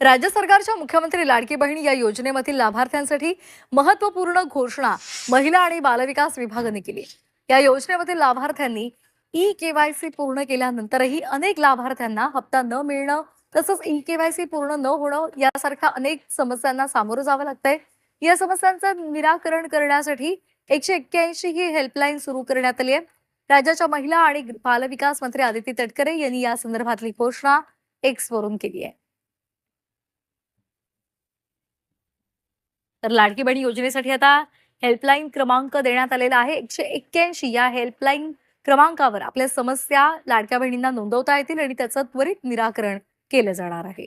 राज्य सरकारच्या मुख्यमंत्री लाडकी बहीण या योजनेमधील लाभार्थ्यांसाठी महत्त्वपूर्ण घोषणा महिला आणि बालविकास विभागाने केली। या योजनेमधील लाभार्थ्यांनी ई-केवायसी पूर्ण केल्यानंतरही अनेक लाभार्थ्यांना हप्ता न मिळणं तसंच ई-केवायसी पूर्ण न होणं यासारख्या अनेक समस्यांना सामोरं जावं लागतंय। या समस्यांचं निराकरण करण्यासाठी 181 ही हेल्पलाईन सुरू करण्यात आली आहे। राज्याच्या महिला आणि बालविकास मंत्री अदिती तटकरे यांनी या संदर्भातली घोषणा एक्स वरून केली आहे। तर लाडकी बहीण योजनेसाठी आता हेल्पलाईन क्रमांक देण्यात आलेला आहे। 181 या हेल्पलाईन क्रमांकावर आपल्या समस्या लाडक्या बहिणींना नोंदवता येतील आणि त्याचं त्वरित निराकरण केलं जाणार आहे।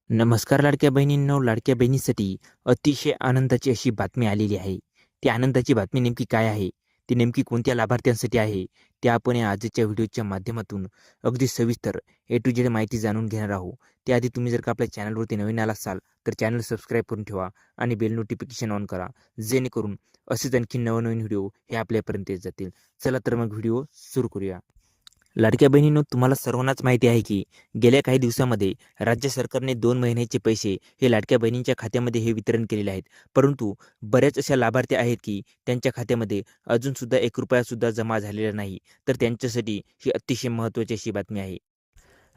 नमस्कार लाडक्या बहिणींनो, लाडक्या बहिणीसाठी अतिशय आनंदाची अशी बातमी आलेली आहे। ती आनंदाची बातमी नेमकी काय आहे, ती नेमकी कोणत्या लाभार्थ्यांसाठी आहे, ते आपण या आजच्या व्हिडिओच्या माध्यमातून अगदी सविस्तर ए टू झेड माहिती जाणून घेणार आहोत। त्याआधी तुम्ही जर का आपल्या चॅनलवरती नवीन आला असाल तर चॅनल सबस्क्राईब करून ठेवा आणि बेल नोटिफिकेशन ऑन करा, जेणेकरून असेच आणखी नवनवीन व्हिडिओ हे आपल्यापर्यंत येत जातील। चला तर मग व्हिडिओ सुरू करूया। लाडक्या बहिणींनो, तुम्हाला सर्वांनाच माहिती आहे की गेल्या काही दिवसामध्ये राज्य सरकारने 2 महिन्याचे पैसे हे लाडक्या बहिणींच्या खात्यामध्ये हे वितरण केलेले आहेत। परंतु बऱ्याच अशा लाभार्थी आहेत की त्यांच्या खात्यामध्ये अजून सुद्धा 1 रुपया सुद्धा जमा झालेला नाही। तर त्यांच्यासाठी ही अतिशय महत्त्वाची अशी बातमी आहे।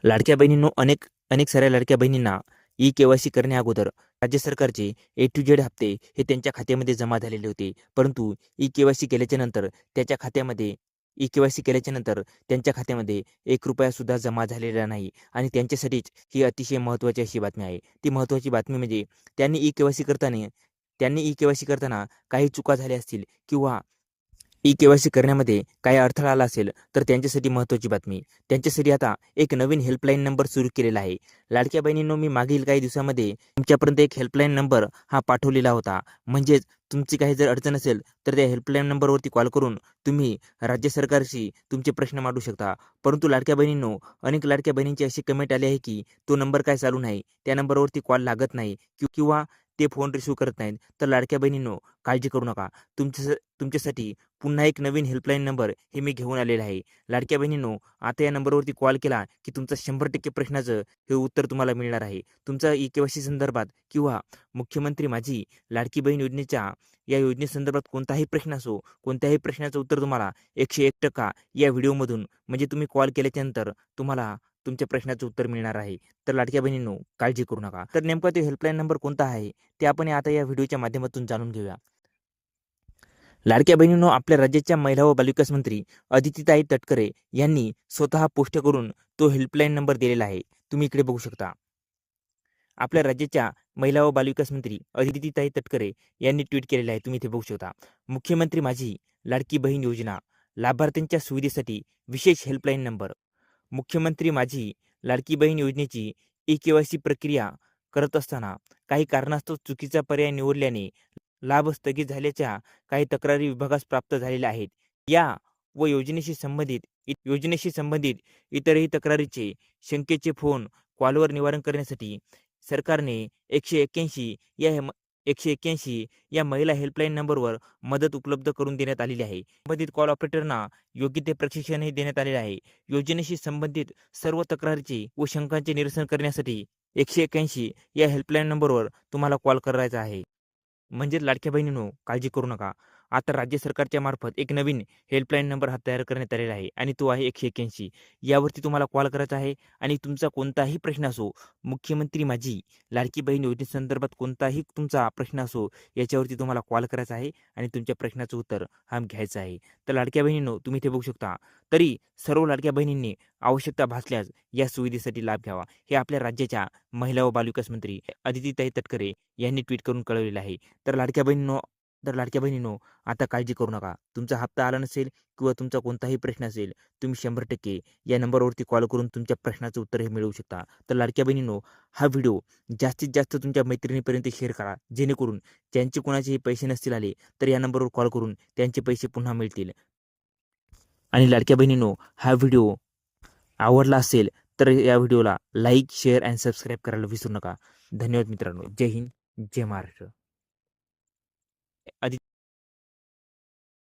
लाडक्या बहिणींनो, अनेक अनेक साऱ्या लाडक्या बहिणींना ई-केवायसी करण्या अगोदर राज्य सरकारचे ए टू झेड हप्ते हे त्यांच्या खात्यामध्ये जमा झालेले होते। परंतु ई-केवायसी केल्याच्या नंतर त्याच्या खात्यामध्ये ई-केवायसी केल्याच्या नंतर त्यांच्या खात्यामध्ये 1 रुपया सुद्धा जमा झालेला नाही आणि त्यांच्यासाठीच ही अतिशय महत्त्वाची अशी बातमी आहे। ती महत्त्वाची बातमी म्हणजे त्यांनी ई-केवायसी करताना काही चुका झाल्या असतील किंवा ई-केवायसी करण्यामध्ये काही अडथळा आला असेल तर त्यांच्यासाठी महत्त्वाची बातमी, त्यांच्यासाठी आता एक नवीन हेल्पलाईन नंबर सुरू केलेला आहे। लाडक्या बहिणींनो, मी मागील काही दिवसामध्ये तुमच्यापर्यंत एक हेल्पलाईन नंबर हा पाठवलेला होता। म्हणजेच तुमची काही जर अडचण असेल तर त्या हेल्पलाईन नंबरवरती कॉल करून तुम्ही राज्य सरकारशी तुमचे प्रश्न मांडू शकता। परंतु लाडक्या बहिणींनो, अनेक लाडक्या बहिणींची अशी कमेंट आली आहे की तो नंबर काय चालू नाही, त्या नंबरवरती कॉल लागत नाही किंवा ते फोन रिसीव्ह करत नाहीत। तर लाडक्या बहिणींनो, काळजी करू नका, तुमच्यासाठी पुन्हा एक नवीन हेल्पलाईन नंबर हे मी घेऊन आलेला आहे। लाडक्या बहिणींनो, आता या नंबरवरती कॉल केला की तुमचा 100% प्रश्नाचं हे उत्तर तुम्हाला मिळणार आहे। तुमचा ई-केवायसी संदर्भात किंवा मुख्यमंत्री माझी लाडकी बहीण या योजनेसंदर्भात कोणताही प्रश्न असो, कोणत्याही प्रश्नाचं उत्तर तुम्हाला 101% या व्हिडिओमधून म्हणजे तुम्ही कॉल केल्याच्यानंतर तुम्हाला तुमच्या प्रश्नाचं उत्तर मिळणार आहे। तर लाडक्या बहिणींनो, काळजी करू नका। तर नेमका तो हेल्पलाईन नंबर कोणता आहे ते आपण आता या व्हिडिओच्या माध्यमातून जाणून घेऊया। लाडक्या बहिणींनो, आपल्या राज्याच्या महिला व बालविकास मंत्री अदितीताई तटकरे यांनी स्वतः पोस्ट करून तो हेल्पलाईन नंबर दिलेला आहे। तुम्ही इकडे बघू शकता। आपल्या राज्याच्या महिला व बालविकास मंत्री अदितीताई तटकरे यांनी ट्विट केलेलं आहे, तुम्ही इथे बघू शकता। मुख्यमंत्री माझी लाडकी बहीण योजना लाभार्थ्यांच्या सुविधेसाठी विशेष हेल्पलाईन नंबर। मुख्यमंत्री माझी लाडकी बहीण योजनेची ई-केवायसी प्रक्रिया करत असताना काही कारणास्तव चुकीचा पर्याय निवडल्याने लाभ स्थगित झाल्याच्या काही तक्रारी विभागास प्राप्त झालेल्या आहेत। या व योजनेशी संबंधित इतरही तक्रारीचे शंकेचे फोन कॉलवर निवारण करण्यासाठी सरकारने 181 या महिला हेल्पलाईन नंबरवर मदत उपलब्ध करून देण्यात आलेली आहे। संबंधित कॉल ऑपरेटरना योग्य ते प्रशिक्षणही देण्यात आलेले आहे। योजनेशी संबंधित सर्व तक्रारीचे व शंकांचे निरसन करण्यासाठी 181 या हेल्पलाईन नंबरवर तुम्हाला कॉल करायचा आहे। म्हणजेच लाडक्या बहिणींनो, काळजी करू नका। आता राज्य सरकारच्या मार्फत एक नवीन हेल्पलाईन नंबर हा तयार करण्यात आलेला आहे आणि तो आहे 181। यावरती तुम्हाला कॉल करायचा आहे आणि तुमचा कोणताही प्रश्न असो, मुख्यमंत्री माझी लाडकी बहीण योजनेसंदर्भात कोणताही तुमचा प्रश्न असो, याच्यावरती तुम्हाला कॉल करायचा आहे आणि तुमच्या प्रश्नाचं उत्तर हा घ्यायचं आहे। तर लाडक्या बहिणींनो, तुम्ही इथे बघू शकता। तरी सर्व लाडक्या बहिणींनी आवश्यकता भासल्यास या सुविधेसाठी लाभ घ्यावा, हे आपल्या राज्याच्या महिला व बालविकास मंत्री अदितीताई तटकरे यांनी ट्विट करून कळवलेलं आहे। तर लाडक्या बहिणींनो, आता काळजी करू नका। तुमचा हप्ता आला नसेल किंवा तुमचा कोणताही प्रश्न असेल, तुम्ही 100% या नंबरवरती कॉल करून तुमच्या प्रश्नाचं उत्तर हे मिळवू शकता। तर लाडक्या बहिणींनो, हा व्हिडिओ जास्तीत जास्त तुमच्या मैत्रिणीपर्यंत शेअर करा, जेणेकरून ज्यांचे कोणाचेही पैसे नसतील आले तर या नंबरवर कॉल करून त्यांचे पैसे पुन्हा मिळतील। आणि लाडक्या बहिणींनो, हा व्हिडिओ आवडला असेल तर या व्हिडिओला लाईक, शेअर आणि सबस्क्राईब करायला विसरू नका। धन्यवाद मित्रांनो। जय हिंद, जय महाराष्ट्र।